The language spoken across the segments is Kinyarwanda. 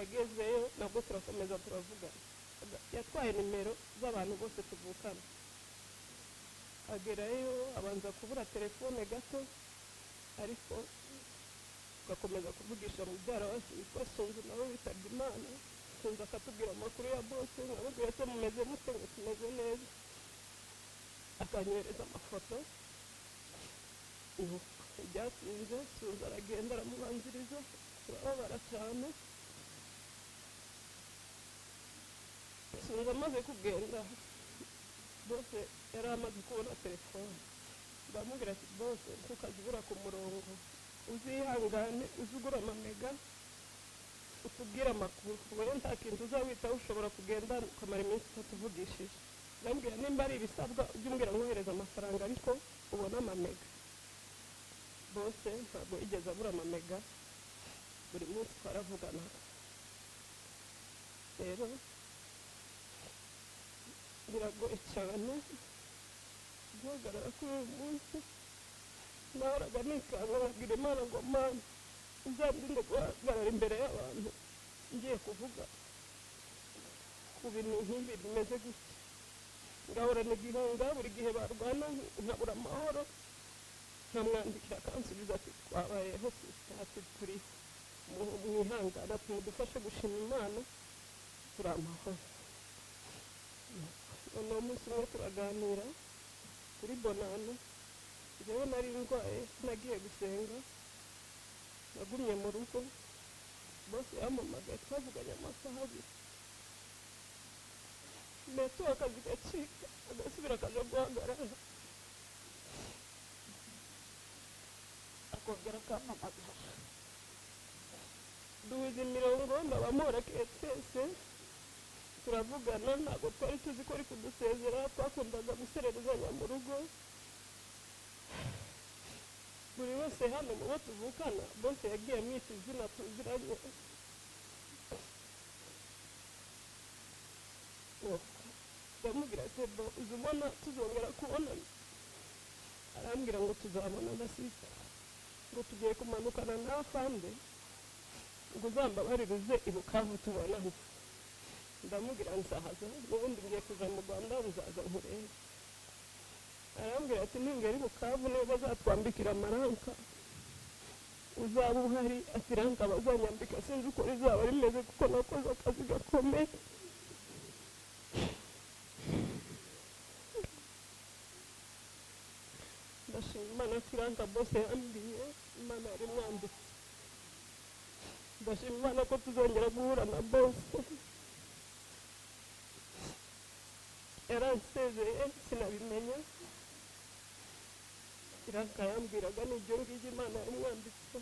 agezeyo nabwo turakomeza turavugana, yatwaye nimero z'abantu bose tuvukana, agerayo abanza kubura telefone gato, ariko tugakomeza kuvugisha mubyara wacu witwa Sunzu nawe witabye Imana. Sunzu akatubwira amakuru ya bose, nkababwira se mumeze mute, ngo tumeze neza, akanyohereza amafoto. Byatinze Sunzu aragenda aramubanziriza, turababara cyane. Sunzu amaze kugenda, bose yari amaze kubona telefone, ndamubwira ati bose ntukajya ubura ku murongo, uzihangane uzugura amamega utubwire amakuru, wowe nta kintu uzawitaho, ushobora kugenda ukamara iminsi itatu uvugishije. ndambwira nimba ari ibisabwa ujye umbwira nkohereza amafaranga ariko ubona amamega. Bose ntabwo igeze abura amamega, buri munsi twaravugana. Rero biragoye cyane guhagarara kuri uyu munsi. Nahoraga nikanga nkabwira Imana ngo Mana uzandinde guhagarara imbere y'abantu ngiye kuvuga ku bintu nk'ibi bimeze gutya. Ngahorana igihunga, buri gihe barwana nkabura amahoro, nkamwandikira akansubiza ati twabayeho ati turi mwihangana tumudufashe gushima Imana turi amahoro. Noneho umunsi umwe turaganira kuri bonano, njyewe nari ndwaye nagiye gusenga, nagumye mu rugo, bose yampamagaye twavuganye amasaha abiri. Meto akazi gacika agasubira akaja guhagarara, akongera akampamagara, duhuza imirongo ndabamora twese turavugana. Ntabwo twari tuzi ko ari kudusezera, twakundaga gusererezanya mu rugo. Buri wese hano mu bo tuvukana bose yagiye amwita izina tuziranye. Ndamubwira ati uzubona tuzongera kubonana? Arambwira ngo tuzabona na sita, ngo tugiye kumanukana n'afande, ngo uzambabaririze i Bukavu tubonane. Ndamubwira nsahaza, n'ubundi ngiye kuza mu Rwanda uzaza nkurebe. Arambwira ati ningera i Bukavu niba bazatwambikira amaranka uzaba uhari. Ati ranka bazanyambika sinzi uko rizaba rimeze kuko nakoze akazi gakomeye. Ndashima Imana ko ranka bose yambiye, Imana yari mwambitse. Ndashima Imana ko tuzongera guhura na bose. Yaransezeye sinabimenya, iranka yambwiraga n'ibyo ngibyo Imana yari mwambitse.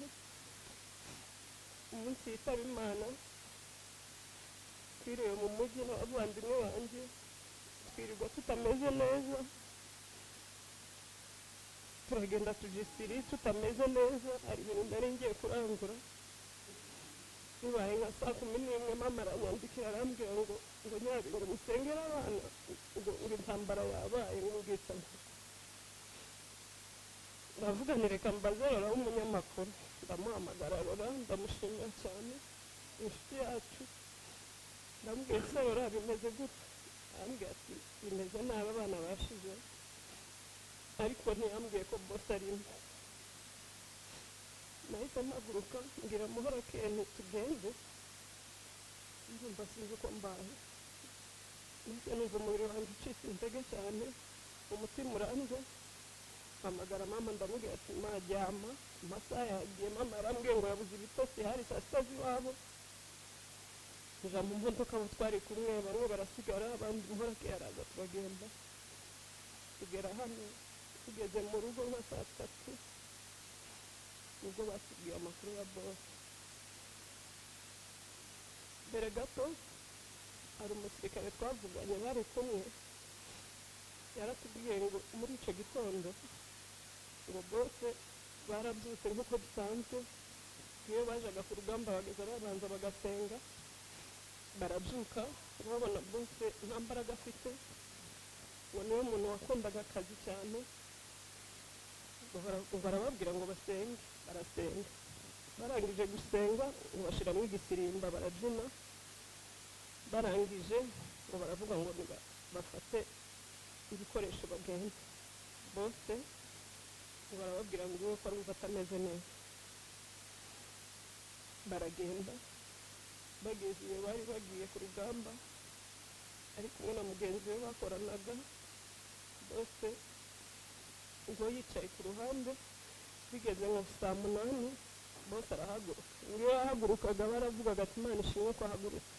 Umunsi yitaba Imana twiriwe mu mujyi n'abavandimwe banjye, twirirwa tutameze neza, turagenda tujisiri tutameze neza. Hari ibintu nari ngiye kurangura, bibaye nka saa 11 mama aranyandikira arambwira ngo nyabi ngo musengere abana, ngo intambara yabaye ngubwitsa. Ndavuga nti reka mbaze Rora w'umunyamakuru, ndamuhamagara Rora ndamushimira cyane, inshuti yacu. Ndamubwira se Rora bimeze gute? Arambwira ati bimeze nabi, abana bashize, ariko ntiyambwiye ko bose arimo. Nahise mpaguruka ngira Muhora Ken tugende, ndumva sinzi uko mbaye. Nahise numva umubiri wanjye ucitse intege cyane, umutima uranze. Mpamagara mama ndamubwira ati majyama, amasaha yagiye. Mama arambwiye ngo yabuze ibitotsi, hari saa sita z'iwabo. Nja mu modoka abo twari kumwe, bamwe barasigara abandi Muhora Ken araza turagenda. Tugera hano tugeze mu rugo nka saa 3 nibwo batubwiye amakuru ya bose. Mbere gato hari umusirikare twavuganye bari kumwe, yaratubwiye ngo muri icyo gitondo ngo bose barabyutse nk'uko bisanzwe. Iyo bajaga ku rugamba bageza babanza bagasenga, barabyuka babona bose nta mbaraga afite, ngo niwe muntu wakundaga akazi cyane. Barababwira ngo basenge, barasenga. barangije gusenga ngo bashiramo igisirimba barabyina, barangije ngo baravuga ngo bafate ibikoresho bagenda. Bose ngo barababwira ngo uko arumva atameze neza, baragenda. Bageze iyo bari bagiye ku rugamba ari kumwe na mugenzi we bakoranaga, bose ngo yicaye ku ruhande. Bigeze nko saa 8 bose arahaguruka. Iyo yahagurukaga baravugaga ati Imana ishimwe ko ahagurutse.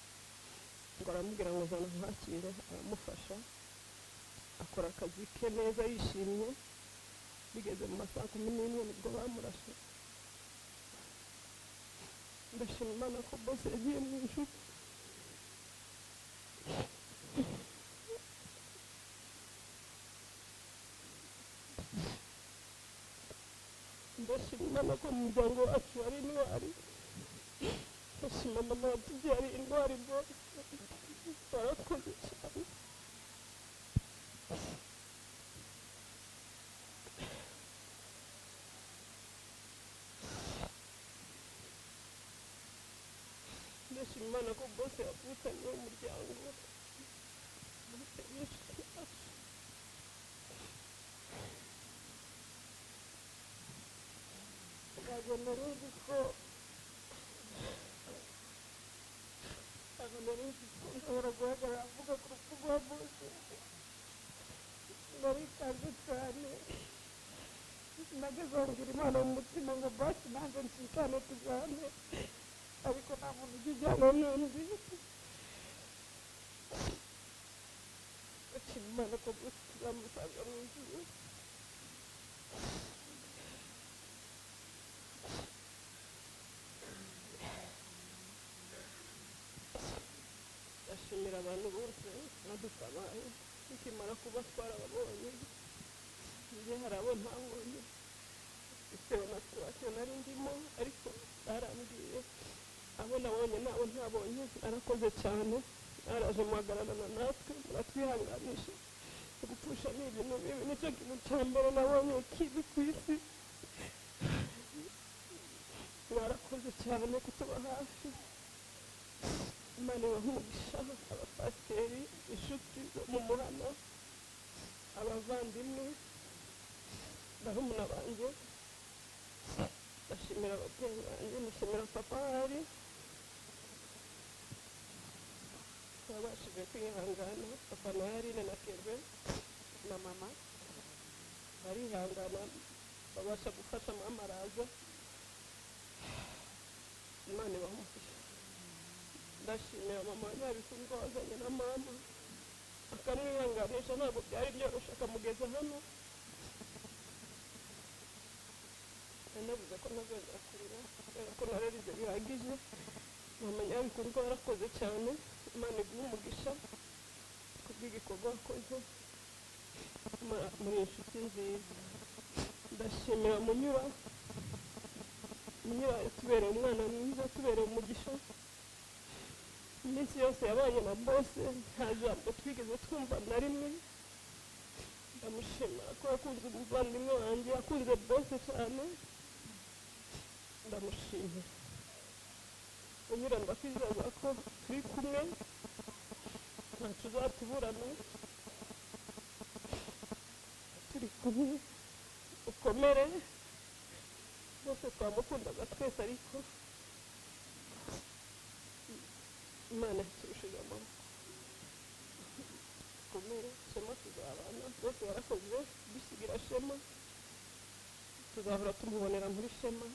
Ngo aramubwira ngo zana nkwakire, aramufasha akora akazi ke neza yishimye. Bigeze mu masaha 11 nibwo bamurashe. Ndashima Imana ko bose yagiye mu ijuru. Ndashima Imana ko mu muryango wacu hari intwari. Ndashima mama watubyariye intwari bose, barakoze cyane. Ndashima Imana ko bose yavukanye umuryango, bose n'inshuti yacu. Ntabwo nari nzi ko nshobora guhagarara avuga ku rupfu rwa bose. Narikanze cyane, nageze aho ngira Imana mu mutima ngo basi nanjye nshikane tujyane, ariko nta muntu ujya ujyana n'undi. Ndashima Imana ko bose tuzamusanga mu ijuru. Ndashimira abantu bose badutabaye tukimara kuba twarababonye. Njye hari abo ntabonye bitewe na situwasiyo nari ndimo, ariko barambwiye abo nabonye n'abo ntabonye. Narakoze cyane, mwaraje muhagararana natwe muratwihanganisha. Gupfusha ni ibintu bibi, nicyo kintu cya mbere nabonye kibi ku isi. Mwarakoze cyane kutuba hafi. Imana ibahe umugisha, abapasiteri, inshuti zo mu muhana, abavandimwe, barumuna banjye. Ndashimira ababyeyi banjye, ndashimira papa hari babashije kwihangana. Papa na Yarine na Kevin na mama barihangana, babasha gufasha mama araza. Imana ibahe umugisha. Ndashimira mama Nyabikundwa wazanye na mama akamwihanganisha, ntabwo byari byoroshye akamugeza hano. Navuze ko ntazongera kurira kubera ko nararize bihagije. Mama Nyabikundwa warakoze cyane, Imana iguhe umugisha kubw'igikorwa wakoze, muri inshuti nziza. Ndashimira Munyura yatubereye umwana mwiza, yatubereye umugisha. Iminsi yose yabanye na bose, nta jambo twigeze twumva na rimwe. Ndamushimira ko yakunze umuvandimwe wanjye, yakunze bose cyane. Ndamushimira. Munyura ndakwizeza ko turi kumwe, ntacyo uzatuburana. Turi kumwe, ukomere. Bose twamukundaga twese, ariko Imana yaturushije amaboko. Komere, Shema tuzabana. Bose barakoze dusigira Shema, tuzahora tumubonera muri Shema.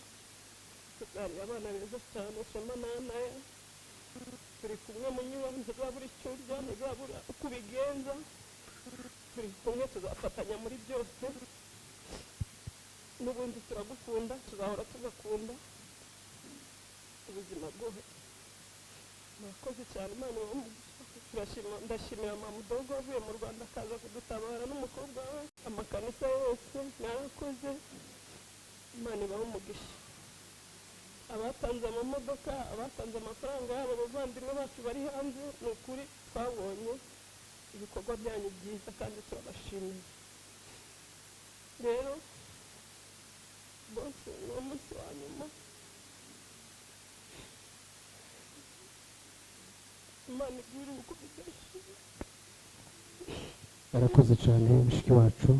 Tuzari abana beza cyane, Shema na Anaya. Turi kumwe Munyura, ntizabura icyo urya, ntizabura uko ubigenza. Turi kumwe, tuzafatanya muri byose. N'ubundi turagukunda, tuzahora tugakunda ubuzima bwose. Murakoze cyane, Imana ibahe umugisha. Ndashimira mama Dogo avuye mu Rwanda akaza kudutabara n'umukobwa we. Amakanisa yose mwarakoze, Imana ibahe umugisha. Abatanze amamodoka, abatanze amafaranga yabo, abavandimwe bacu bari hanze, ni ukuri twabonye ibikorwa byanyu byiza kandi turabashimiye. Rero bose ni umunsi wa nyuma, imana igwire uko bidashe. Arakoze cyane mushiki wacu,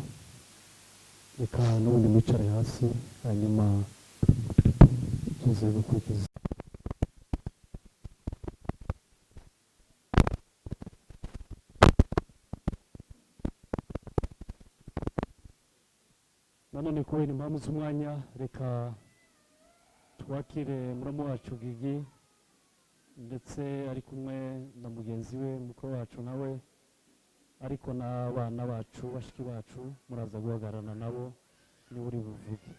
reka n'ubundi mwicare hasi hanyuma tuze gukurikiza. Nanone kubera impamvu z'umwanya reka twakire muramu wacu Gigi ndetse ari kumwe na mugenzi we mukuru wacu nawe, ariko n'abana bacu bashiki bacu muraza guhagararana nabo niwe uri buvuge.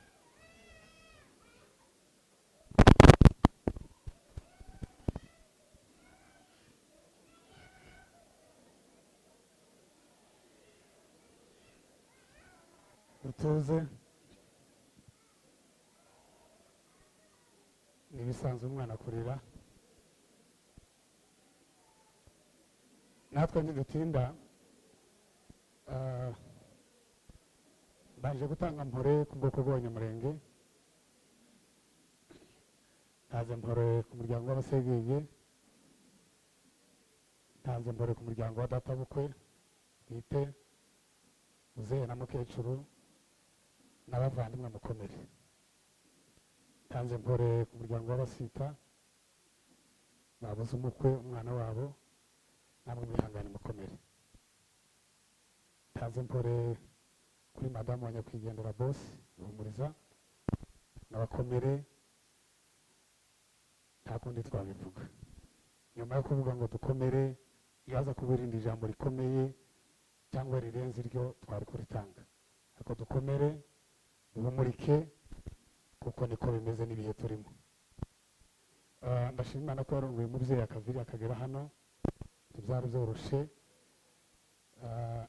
Utuze nibisanzwe umwana kurira, natwe ntidutinda. Baje gutanga mpore ku bwoko bw'Abanyamurenge, ntaze mpore ku muryango w'Abasegege, ntaze mpore ku muryango wa databukwe bwite, muzehe na mukecuru n'abavandimwe mukomere. Ntanze mpore ku muryango w'Abasita babuze umukwe umwana wabo, namwe mwihangane mukomere. Ntanze mpore kuri madamu wa nyakwigendera boss Ruhumuriza n'abakomere, nta kundi twabivuga. Nyuma yo kuvuga ngo dukomere, iyo aza kuba irindi jambo rikomeye cyangwa rirenze iryo twari kuritanga, ariko dukomere duhumurike kuko niko bimeze n'ibihe turimo. Ndashima Imana ko yarongoye umubyeyi akaviri akagera hano, ntibyari byoroshe.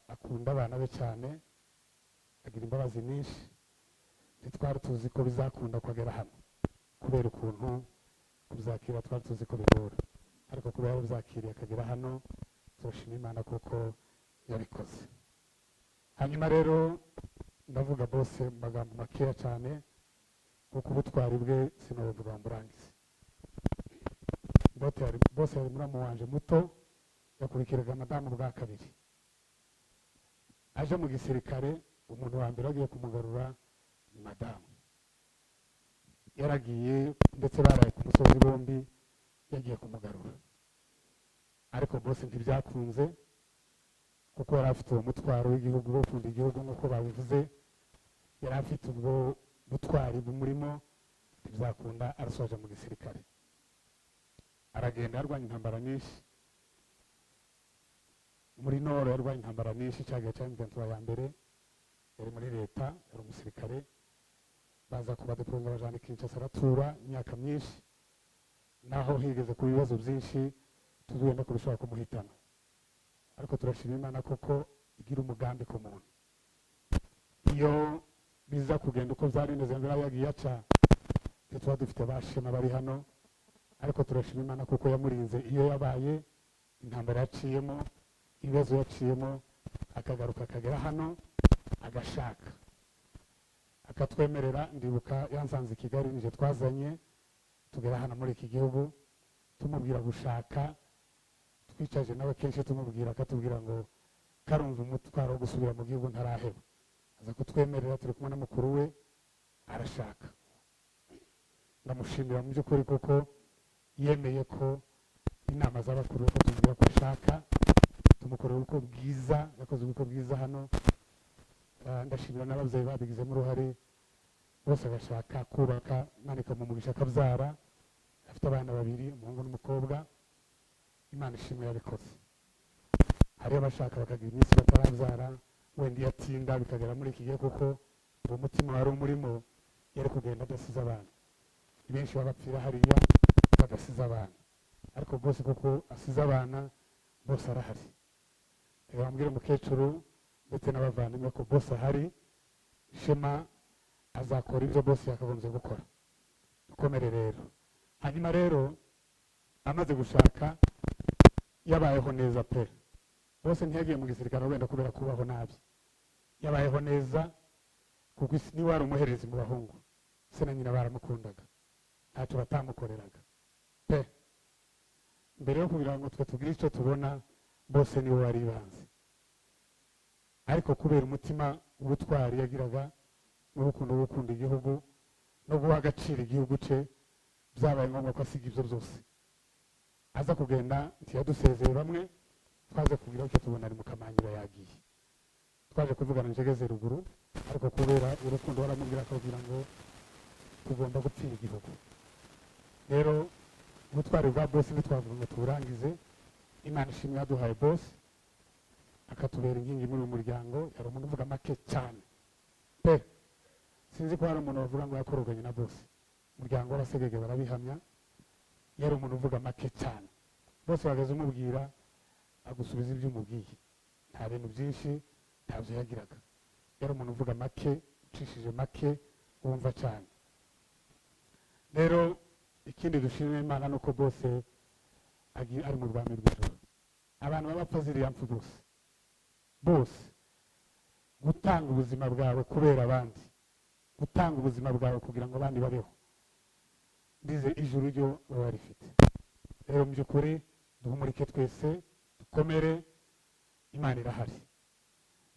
Akunda abana be cyane, agira imbabazi nyinshi, ntitwari tuzi ko bizakunda kugera hano kubera ukuntu kubyakira twari tuzi ko bigora, ariko kuba yarabyakiriye akagera hano turashima Imana kuko yabikoze. Hanyuma rero ndavuga bose mu magambo makeya cyane kuko ubutwari bwe sinabuvuga ngo burangize. Bose yari muramu wanje muto, yakurikiraga madamu bwa kabiri. Aje mu gisirikare, umuntu wa mbere agiye kumugarura ni madamu. Yaragiye ndetse baraye ku musozi bombi, yagiye kumugarura, ariko bose ntibyakunze kuko yari afite uwo mutwaro w'igihugu wo gukunda igihugu nk'uko babivuze. Yari afite ubwo butwari bumurimo, ntibyakunda arasoje mu gisirikare. Aragenda yarwanya intambara nyinshi muri Nord, yarwanya intambara nyinshi. Cyagiye cya M23 ya mbere yari muri leta, yari umusirikare. Baza kuba depoza abajana Kinshasa, aratura imyaka myinshi, naho higeze ku bibazo byinshi tuzwenda kubishobora kumuhitana, ariko turashima Imana kuko igira umugambi ku muntu. Iyo biza kugenda uko byari bimeze mbere yagiye aca, tuba dufite bashema bari hano, ariko turashima Imana kuko yamurinze iyo yabaye intambara yaciyemo, ibibazo yaciyemo, akagaruka akagera hano agashaka akatwemerera. Ndibuka yansanze i Kigali, nije twazanye tugera hano muri iki gihugu, tumubwira gushaka, twicaje nawe kenshi tumubwira, akatubwira ngo karumva umutwaro wo gusubira mu gihugu ntaraheba. Aza kutwemerera, turi kumwe na mukuru we, arashaka. Ndamushimira mu by'ukuri kuko yemeye ko inama z'abakuru ko tubwira ko ashaka, tumukorera ubukwe bwiza, yakoze ubukwe bwiza hano. Ndashimira n'ababyeyi babigizemo uruhare bose, agashaka kubaka, Imana ikamuha akabyara, afite abana babiri, umuhungu n'umukobwa. Imana ishimwe yabikoze. Hari abashaka bakagira iminsi batarabyara, wenda iyo atinda bikagera muri iki gihe kuko uwo mutima wari umurimo, yari kugenda adasize abana. Benshi babapfira hariya badasize abana, ariko bose kuko asize abana, bose arahari. Reka bambwire umukecuru ndetse n'abavandimwe ko bose ahari. Shema azakora ibyo bose yakagombye gukora. Dukomere rero. Hanyuma rero amaze gushaka yabayeho neza pe. Bose ntiyagiye mu gisirikare wenda kubera kubaho nabi, yabayeho neza kuko isi ni wari umuherezi mu bahungu. Se na nyina baramukundaga, ntacyo batamukoreraga pe. mbere yo kugira ngo twe tugire icyo tubona bose niwe wari ibanze, ariko kubera umutima w'ubutwari yagiraga n'urukundo rwo gukunda igihugu no guha agaciro igihugu cye, byabaye ngombwa ko asiga ibyo byose aza kugenda. Ntiyadusezeye bamwe, twaje kugira icyo tubona ari mu Kamanyura yagiye, twaje kuvugana njegeze ruguru, ariko kubera urukundo baramubwira akabwira ngo tugomba gutsinda igihugu. Rero ubutwari bwa bosi ntitwavuga ngo tuburangize. Imana ishimwe yaduhaye bosi akatubera inkingi muri uyu muryango. Yari umuntu uvuga make cyane pe, sinzi ko hari umuntu bavuga ngo yakoroganye na bosi. Umuryango w'abasegege barabihamya, yari umuntu uvuga make cyane. Bose bageze umubwira agusubiza ibyo umubwiye, nta bintu byinshi ntabyo yagiraga. Yari umuntu uvuga make, ucishije make, wumva cyane. Rero ikindi dushimira Imana nuko bose ari mu rwami rw'ijoro. Abantu b'abapfa ziriya mpfu bose gutanga ubuzima bwawe kubera abandi, gutanga ubuzima bwawe kugira ngo abandi babeho, ndize ijuru ryo baba rifite. Rero mu by'ukuri duhumurike twese, dukomere, Imana irahari.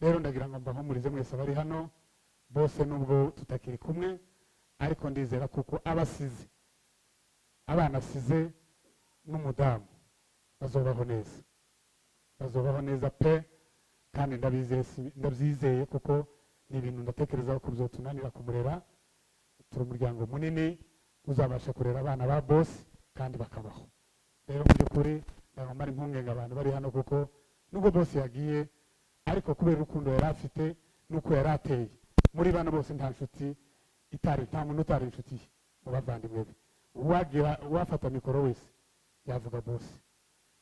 Rero ndagira ngo mbahumurize mwese abari hano bose, nubwo tutakiri kumwe, ariko ndizera kuko abasize, abana asize n'umudamu bazobaho neza, bazobaho neza pe, kandi ndabyizeye kuko ni ibintu ndatekereza ko bizotunanira kumurera. Turi umuryango munini uzabasha kurera abana ba bosi kandi bakabaho. Rero mu by'ukuri ndagomba ari impungenge abantu bari hano, kuko nubwo bosi yagiye, ariko kubera urukundo yari afite nuko yari ateye, muri bana bose nta nshuti nta muntu utari inshuti ye mu bavandimwe be. Uwafata mikoro wese yavuga bosi.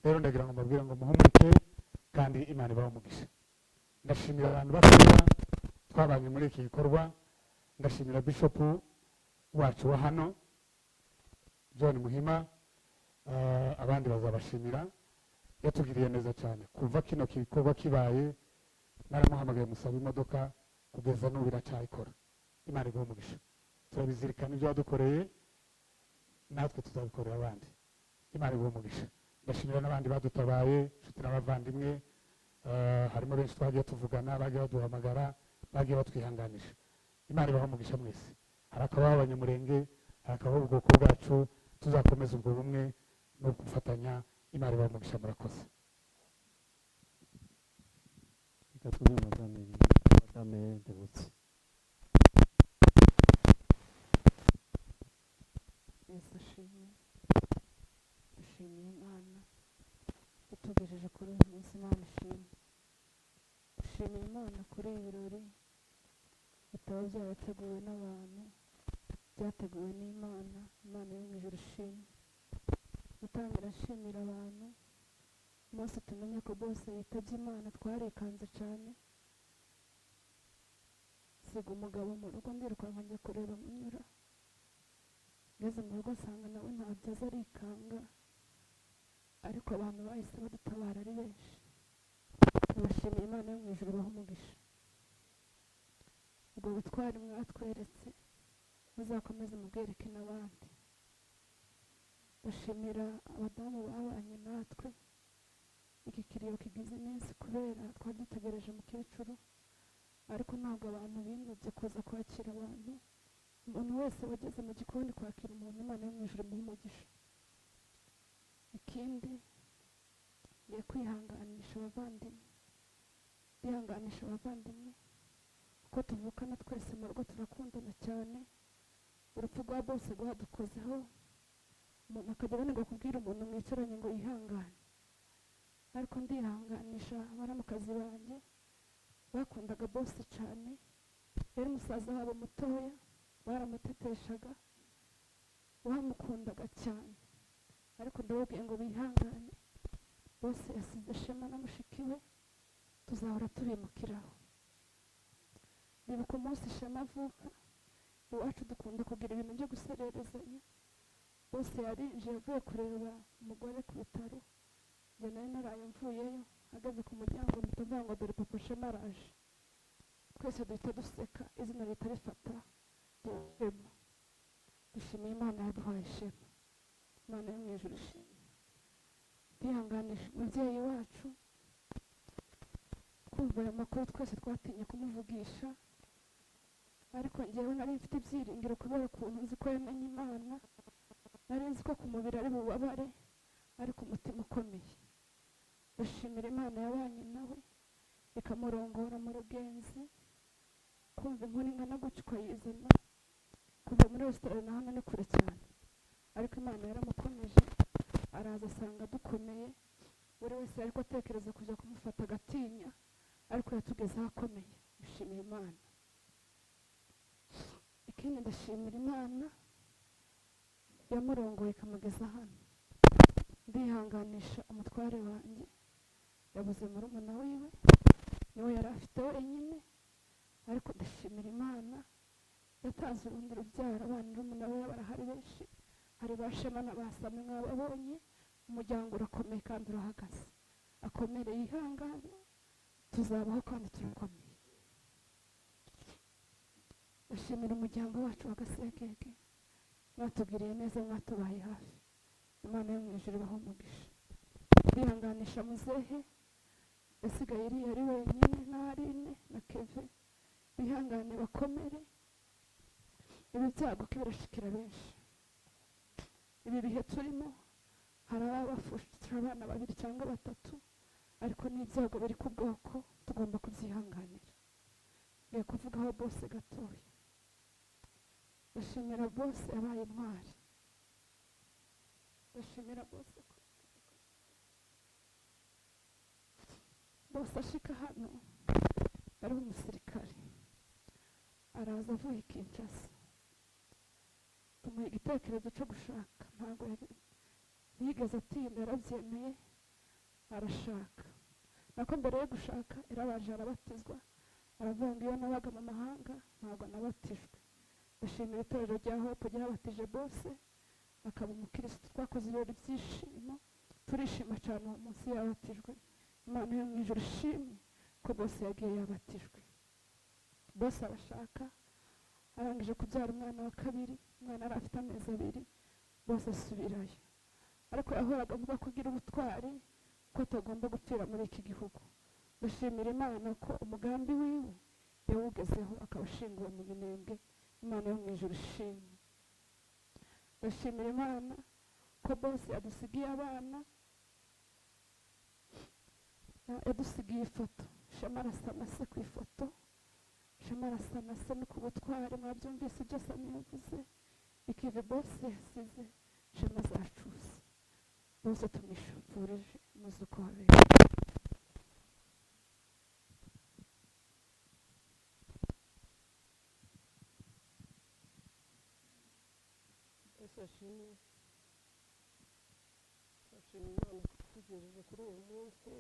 Rero ndagira ngo mbabwire ngo muhumurike kandi Imana ibahe umugisha. Ndashimira abantu batoya twabanye muri iki gikorwa. Ndashimira Bishop wacu wa hano John Muhima, abandi bazabashimira, yatugiriye neza cyane kuva kino gikorwa kibaye. Naramuhamagaye musaba imodoka, kugeza n'ubu iracyayikora. Imana ibahe umugisha. Turabizirikana ibyo wadukoreye, natwe tuzabikorera abandi. Imana ibahe umugisha. Ndashimira n'abandi badutabaye, inshuti n'abavandimwe, harimo benshi twagiye tuvugana, bagiye baduhamagara, bagiye batwihanganisha. Imana ibahe umugisha mwese. Hari akabaho abanyamurenge, hari akabaho ubwoko bwacu, tuzakomeza ubwo bumwe no gufatanya. Imana ibahe umugisha, murakoze. Reka tuve madame Debutse. Yesu ashimwe. Dushimiye Imana itugejeje kuri uyu munsi. Imana ishimwe. Dushimiye Imana kuri ibi birori bitaba byarateguwe n'abantu, byateguwe n'Imana. Imana yo mu ijuru ishimwe. Gutangira nshimira abantu umunsi tumenye ko bose yitabye Imana, twarikanze cyane. Siga umugabo mu rugo, ndirukanka njya kureba Munyura. Ngeze mu rugo nsanga nawe ntabyo aza, arikanga, ariko abantu bahise badutabara ari benshi. Turashimiye Imana yo mu ijuru ibahe umugisha. Ubwo butwari mwatweretse muzakomeze mubwereke n'abandi. Ndashimira abadamu babanye natwe. Iki kiriyo kigize iminsi kubera twari dutegereje umukecuru, ariko ntabwo abantu binubye kuza kwakira abantu. Umuntu wese wageze mu gikoni kwakira umuntu, Imana yo mu ijuru imuhe umugisha. Ikindi ngiye kwihanganisha abavandimwe, ndihanganisha abavandimwe kuko tuvukana twese mu rugo, turakundana cyane. Urupfu rwa bose rwadukozeho, umuntu akajya abanirwa kubwira umuntu mwicaranye ngo yihangane. Ariko ndihanganisha baramukazi banjye bakundaga bose cyane. Yari musaza wabo mutoya, baramuteteshaga, bamukundaga cyane. Ariko ndababwiye ngo bihangane, bose yasize Shema na mushiki we, tuzahora tubimukiraho. Ndibuka umunsi Shema avuka, iwacu dukunda kugira ibintu byo gusererezanya. Bose yarinjiye avuye kureba umugore ku bitaro, njye nari naraye mvuyeyo. Ageze ku muryango mpita mvuga ngo dore papa Shema araje. Twese duhita duseka, izina rihita rifata Shema. Dushimiye Imana yaduhaye Shema. Imana yo mu ijuru ishimwe. ndihanganisha umubyeyi wacu kumva ayo makuru twese twatinye kumuvugisha, ariko njyewe nari mfite ibyiringiro kubera ukuntu nzi ko yamenye Imana. Nari nzi ko ku mubiri ari bubabare ariko umutima ukomeye. Ndashimira Imana yabanye nawe ikamurongora mu rugenzi, kumva inkuru ingana gutya ukayizana, kuva muri resitora na hano ni kure cyane, ariko Imana yaramukomeje araza asanga dukomeye. Buri wese ariko atekereza kujya kumufata agatinya, ariko yatugezeho akomeye. Dushimiye Imana. Ikindi ndashimira Imana yamurongoye ikamugeza hano. Ndihanganisha umutware wanjye yabuze murumuna wiwe, niwe yari afite wenyine, ariko ndashimira Imana yatanze urundi rubyaro. Abana murumuna we barahari benshi, hari ba Shema na ba Sami mwababonye. Umuryango urakomeye kandi urahagaze. Akomere yihangane, tuzabaho kandi turakomeye. Ndashimira umuryango wacu wa Gasekeke, mwatugiriye neza, mwatubaye hafi. Imana yo mu ijuru ibahe umugisha. Ndihanganisha muzehe yasigaye ari wenyine na Aline na Keve, bihangane bakomere. Ibi byago ko birashikira benshi. Ibi bihe turimo hari abafusha abana 2 cyangwa 3, ariko n'ibyago biri ku bwoko tugomba kubyihanganira. Ngiye kuvugaho bose gatoya. Ndashimira bose yabaye intwari. Ndashimira bose ashika hano ari umusirikare, araza avuye Kinshasa. Tumuha igitekerezo cyo gushaka, ntabwo yigeze atinda, yarabyemeye arashaka. Nako mbere yo gushaka yarabaje arabatizwa, aravuga ngo iyo nabaga mu mahanga ntabwo nabatijwe. Ndashimira itorero rya Hope ryabatije bose akaba umukristo. Twakoze ibirori byishimo, turishima cyane uwo munsi yabatijwe. Imana yo mu ijuru ishimwe ko bose yagiye yabatijwe. Bose arashaka, arangije kubyara umwana wa kabiri, umwana yari afite amezi 2, bose asubirayo. Ariko yahoraga avuga ko agira ubutwari, ko atagomba gupfira muri iki gihugu. Ndashimira Imana ko umugambi wiwe yawugezeho, akaba ashinguwe mu minembwe. Imana yo mu ijuru ishimwe. Ndashimira Imana ko bose yadusigiye abana, yadusigiye ifoto. Shema arasa na se ku ifoto, Shema arasa na se no ku butwari. Mwabyumvise ibyo Sami yavuze. Ikive bose yasize Shema zacuze. Bose tumwishupfurije umuzuko wabera. Ashimwe Imana kutugejeje kuri uyu munsi.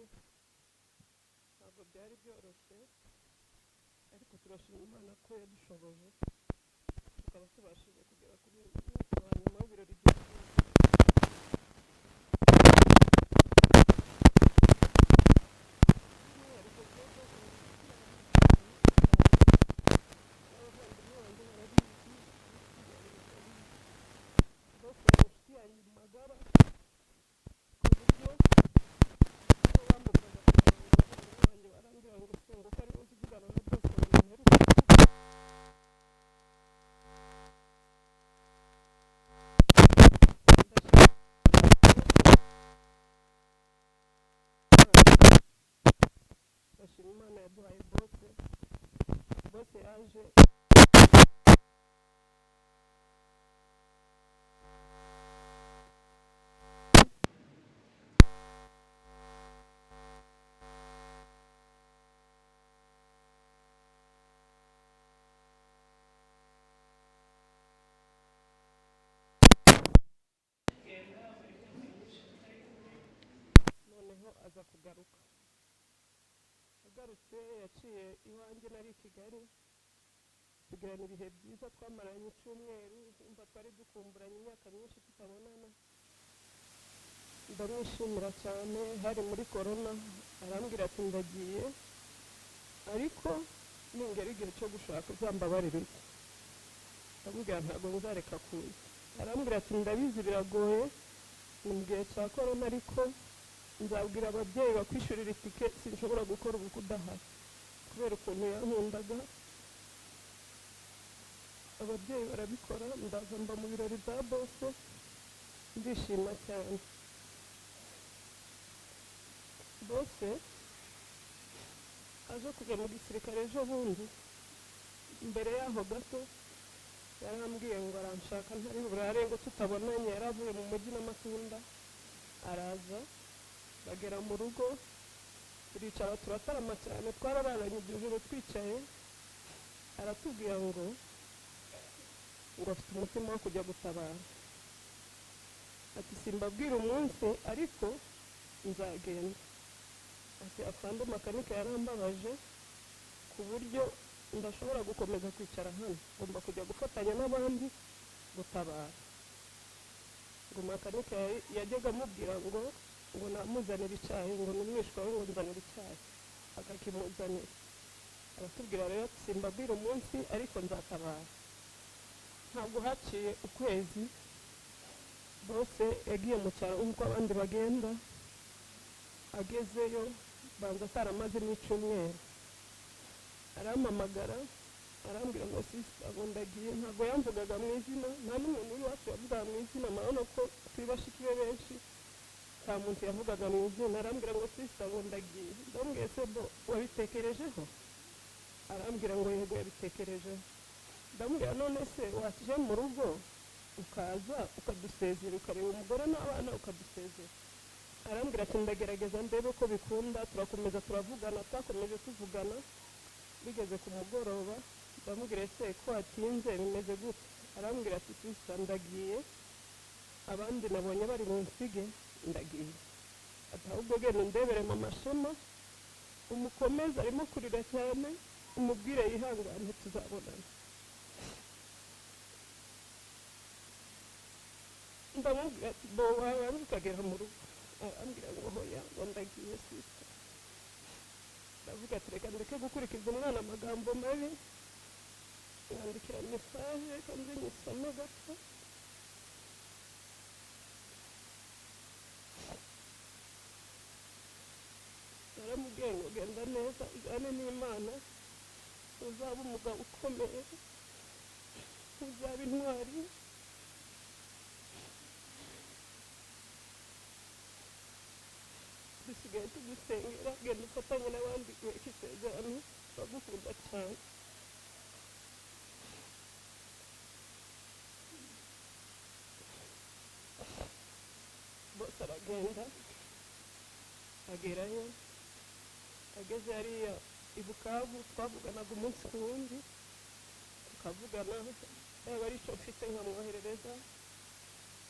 Ntabwo byari byoroshye, ariko turashima Imana ko yadushoboje tukaba tubashije kugera kuri uyu munsi wa nyuma w'ibirori by'ubukwe. Imana yaduhaye bose yaje noneho aza kugaruka. Agarutse yaciye iwanjye nari i Kigali, tugirana ibihe byiza, twamaranye icyumweru. Umva twari dukumburanye imyaka myinshi tutabonana. Ndamwishimira cyane. Hari muri korona, arambwira ati ndagiye, ariko ningera igihe cyo gushaka uzambabarire. Ndamubwira ntabwo nzareka kuza. Arambwira ati ndabizi biragoye, ni mu gihe cya korona, ariko nzabwira ababyeyi bakwishyurira itike sinshobora gukora ubukwe udahari kubera ukuntu yankundaga ababyeyi barabikora ndaza mba mu birori bya bose ndishima cyane bose aje kujya mu gisirikare ejo bundi mbere yaho gato yarambwiye ngo aranshaka ntari burare ngo tutabonanye yaravuye mu mujyi n'amatunda araza bagera mu rugo turicara turatarama cyane twarararanye iryo joro twicaye aratubwira ngo afite umutima wo kujya gutabara ati simbabwira umunsi ariko nzagenda ati afande makanika yarambabaje ku buryo ndashobora gukomeza kwicara hano ngomba kujya gufatanya n'abandi gutabara ngo makanika yajyaga amubwira ngo namuzanire icyayi ngo n'umwishwa we ngo nzanire icyayi akakimuzanira aratubwira rero ati simbabwira umunsi ariko nzatabara ntabwo haciye ukwezi bose yagiye mu cyaro nk'uko abandi bagenda agezeyo banza ataramaze n'icyumweru arampamagara arambwira ngo sisita ngo ndagiye ntabwo yamvugaga mu izina nta n'umuntu uri wacu yavugaga mu izina murabona ko turi bashiki be benshi nta muntu yavugaga mu izina arambwira ngo sisita ngo ndagiye ndambwiye se bo wabitekerejeho arambwira ngo yego yabitekerejeho ndamubwira none se wakije mu rugo ukaza ukadusezera ukareba umugore n'abana ukadusezera arambwira ati ndagerageza ndebe ko bikunda turakomeza turavugana twakomeje tuvugana bigeze ku mugoroba ndamubwira se ko watinze bimeze gute arambwira ati sisita ndagiye abandi nabonye bari mu nsige ndagiye ati ahubwo genda undebere mu mashema umukomeze arimo kurira cyane umubwire yihangane tuzabonana ndamubwira ati bo wabanza ukagera mu rugo arambwira ngo hoya ngo ndagiye sisita ndavuga ati reka ndeke gukurikiza umwana amagambo mabi mwandikira mesaje kandi nyisome gato naramubwiye ngo genda neza ujyane n'imana uzaba umugabo ukomeye uzaba intwari dusigaye tugusengera genda ufatanye n'abandi guheka isezerano bagukunda cyane bose aragenda agerayo ageze hariya i Bukavu twavuganaga umunsi ku wundi tukavugana yaba ari icyo mfite nkamwoherereza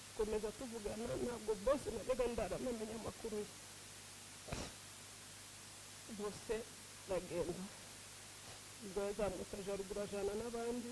dukomeza tuvugana ntabwo bose najyaga ndaramenya amakuru ye bose bagenda ubwo yazamutse aje ruguru ajana n'abandi